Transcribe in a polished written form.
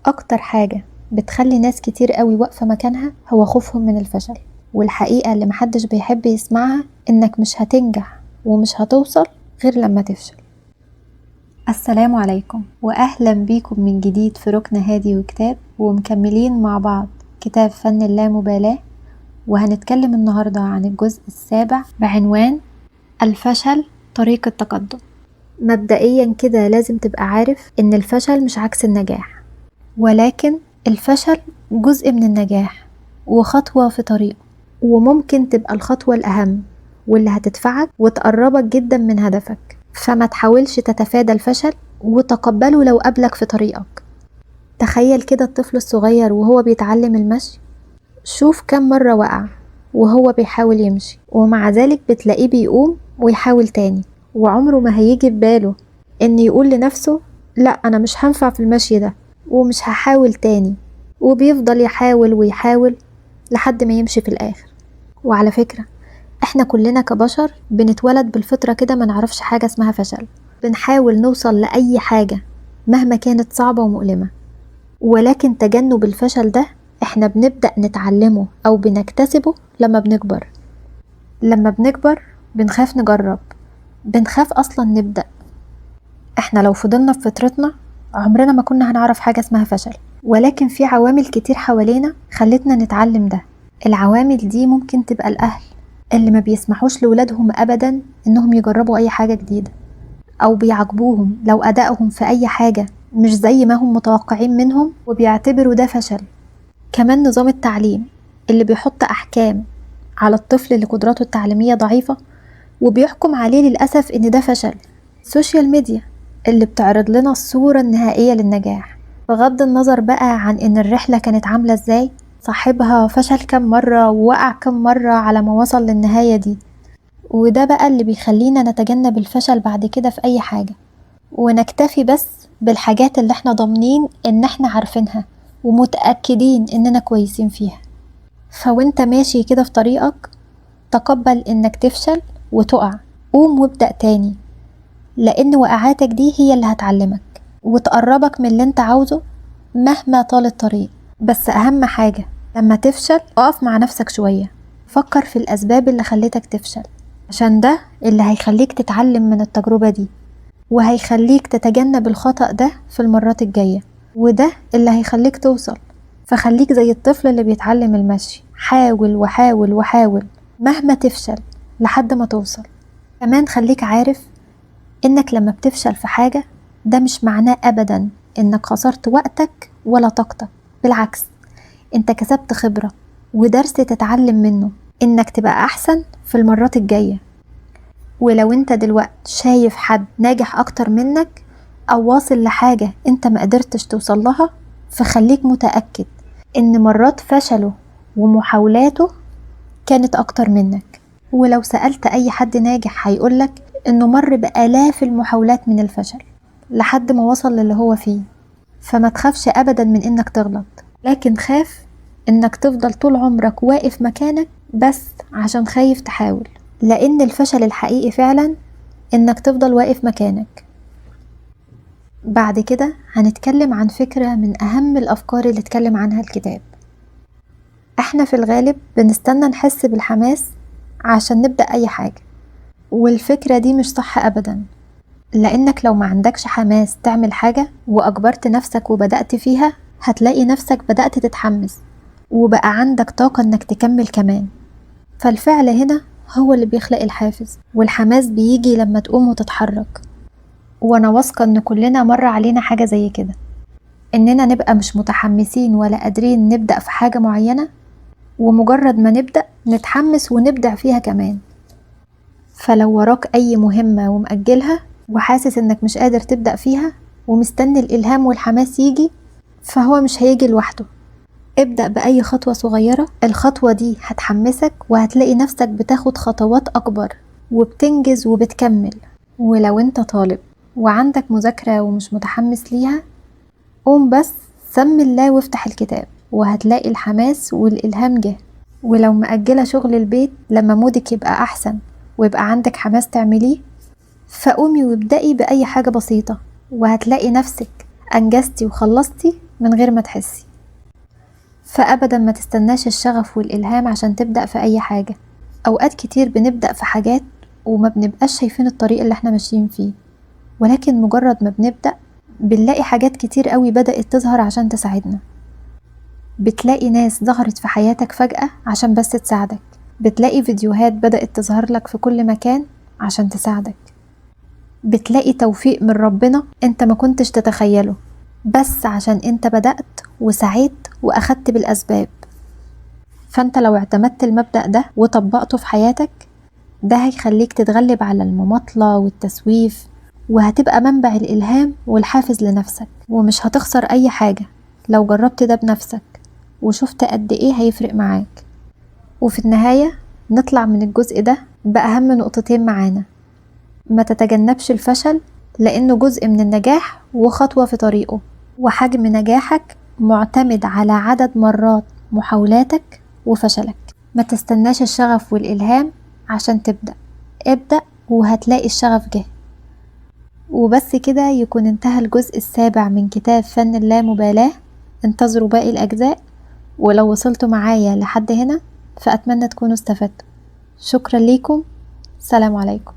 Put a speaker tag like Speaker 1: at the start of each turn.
Speaker 1: أكتر حاجة بتخلي ناس كتير قوي واقفة مكانها هو خوفهم من الفشل، والحقيقة اللي محدش بيحب يسمعها إنك مش هتنجح ومش هتوصل غير لما تفشل. السلام عليكم وأهلا بيكم من جديد في ركن هادي وكتاب، ومكملين مع بعض كتاب فن اللامبالاة، وهنتكلم النهاردة عن الجزء السابع بعنوان الفشل طريق التقدم. مبدئيا كده لازم تبقى عارف إن الفشل مش عكس النجاح، ولكن الفشل جزء من النجاح وخطوة في طريقه، وممكن تبقى الخطوة الأهم واللي هتدفعك وتقربك جدا من هدفك. فما تحاولش تتفادى الفشل وتقبله لو قابلك في طريقك. تخيل كده الطفل الصغير وهو بيتعلم المشي، شوف كم مرة وقع وهو بيحاول يمشي، ومع ذلك بتلاقيه بيقوم ويحاول تاني، وعمره ما هيجي بباله ان يقول لنفسه لا انا مش هنفع في المشي ده ومش هحاول تاني، وبيفضل يحاول ويحاول لحد ما يمشي في الاخر. وعلى فكرة احنا كلنا كبشر بنتولد بالفطرة كده ما نعرفش حاجة اسمها فشل، بنحاول نوصل لأي حاجة مهما كانت صعبة ومؤلمة، ولكن تجنب الفشل ده احنا بنبدأ نتعلمه او بنكتسبه لما بنكبر. لما بنكبر بنخاف نجرب، بنخاف اصلا نبدأ. احنا لو فضلنا في فطرتنا عمرنا ما كنا هنعرف حاجة اسمها فشل، ولكن في عوامل كتير حوالينا خلتنا نتعلم ده. العوامل دي ممكن تبقى الأهل اللي ما بيسمحوش لولادهم أبدا إنهم يجربوا أي حاجة جديدة، أو بيعاقبوهم لو أدائهم في أي حاجة مش زي ما هم متوقعين منهم وبيعتبروا ده فشل. كمان نظام التعليم اللي بيحط أحكام على الطفل اللي قدراته التعليمية ضعيفة وبيحكم عليه للأسف إن ده فشل. السوشيال ميديا اللي بتعرض لنا الصورة النهائية للنجاح، بغض النظر بقى عن إن الرحلة كانت عاملة إزاي، صاحبها فشل كم مرة ووقع كم مرة على ما وصل للنهاية دي. وده بقى اللي بيخلينا نتجنب الفشل بعد كده في أي حاجة، ونكتفي بس بالحاجات اللي احنا ضامنين إن احنا عارفينها ومتأكدين إننا كويسين فيها. فوانت ماشي كده في طريقك تقبل إنك تفشل وتقع، قوم وابدأ تاني، لأن وقعاتك دي هي اللي هتعلمك وتقربك من اللي انت عاوزه مهما طال الطريق. بس أهم حاجة لما تفشل اقف مع نفسك شوية، فكر في الأسباب اللي خلتك تفشل، عشان ده اللي هيخليك تتعلم من التجربة دي وهيخليك تتجنب الخطأ ده في المرات الجاية، وده اللي هيخليك توصل. فخليك زي الطفل اللي بيتعلم المشي، حاول وحاول وحاول مهما تفشل لحد ما توصل. كمان خليك عارف إنك لما بتفشل في حاجة ده مش معناه أبدا إنك خسرت وقتك ولا طاقتك، بالعكس انت كسبت خبرة ودرس تتعلم منه إنك تبقى أحسن في المرات الجاية. ولو انت دلوقتي شايف حد ناجح أكتر منك أو واصل لحاجة انت ما قدرتش توصل لها، فخليك متأكد إن مرات فشله ومحاولاته كانت أكتر منك. ولو سألت أي حد ناجح هيقولك إنه مر بآلاف المحاولات من الفشل لحد ما وصل للي هو فيه. فما تخافش أبدا من إنك تغلط، لكن خاف إنك تفضل طول عمرك واقف مكانك بس عشان خايف تحاول، لأن الفشل الحقيقي فعلا إنك تفضل واقف مكانك. بعد كده هنتكلم عن فكرة من أهم الأفكار اللي اتكلم عنها الكتاب. احنا في الغالب بنستنى نحس بالحماس عشان نبدأ أي حاجة، والفكرة دي مش صح أبدا، لأنك لو ما عندكش حماس تعمل حاجة وأجبرت نفسك وبدأت فيها هتلاقي نفسك بدأت تتحمس وبقى عندك طاقة إنك تكمل كمان. فالفعل هنا هو اللي بيخلق الحافز، والحماس بيجي لما تقوم وتتحرك. وأنا واثقة إن كلنا مر علينا حاجة زي كده، إننا نبقى مش متحمسين ولا قادرين نبدأ في حاجة معينة، ومجرد ما نبدأ نتحمس ونبدع فيها كمان. فلو وراك أي مهمة ومأجلها وحاسس إنك مش قادر تبدأ فيها ومستني الإلهام والحماس يجي، فهو مش هيجي لوحده. ابدأ بأي خطوة صغيرة، الخطوة دي هتحمسك وهتلاقي نفسك بتاخد خطوات أكبر وبتنجز وبتكمل. ولو انت طالب وعندك مذاكرة ومش متحمس ليها، قوم بس سمي الله وافتح الكتاب وهتلاقي الحماس والإلهام جه. ولو مأجلة شغل البيت لما مودك يبقى أحسن ويبقى عندك حماس تعمليه، فقومي وابدأي بأي حاجة بسيطة وهتلاقي نفسك أنجزتي وخلصتي من غير ما تحسي. فأبدا ما تستناش الشغف والإلهام عشان تبدأ في أي حاجة. أوقات كتير بنبدأ في حاجات وما بنبقاش شايفين الطريق اللي احنا ماشيين فيه، ولكن مجرد ما بنبدأ بنلاقي حاجات كتير قوي بدأت تظهر عشان تساعدنا. بتلاقي ناس ظهرت في حياتك فجأة عشان بس تساعدك، بتلاقي فيديوهات بدأت تظهر لك في كل مكان عشان تساعدك، بتلاقي توفيق من ربنا انت ما كنتش تتخيله بس عشان انت بدأت وسعيت وأخدت بالأسباب. فانت لو اعتمدت المبدأ ده وطبقته في حياتك، ده هيخليك تتغلب على المماطلة والتسويف، وهتبقى منبع الإلهام والحافز لنفسك، ومش هتخسر أي حاجة لو جربت ده بنفسك وشفت قد إيه هيفرق معاك. وفي النهاية نطلع من الجزء ده بأهم نقطتين معانا: ما تتجنبش الفشل لأنه جزء من النجاح وخطوة في طريقه، وحجم نجاحك معتمد على عدد مرات محاولاتك وفشلك. ما تستناش الشغف والإلهام عشان تبدأ، ابدأ وهتلاقي الشغف جه. وبس كده يكون انتهى الجزء السابع من كتاب فن اللامبالاة. انتظروا باقي الأجزاء، ولو وصلتوا معايا لحد هنا فأتمنى تكونوا استفدتوا. شكرا ليكم، سلام عليكم.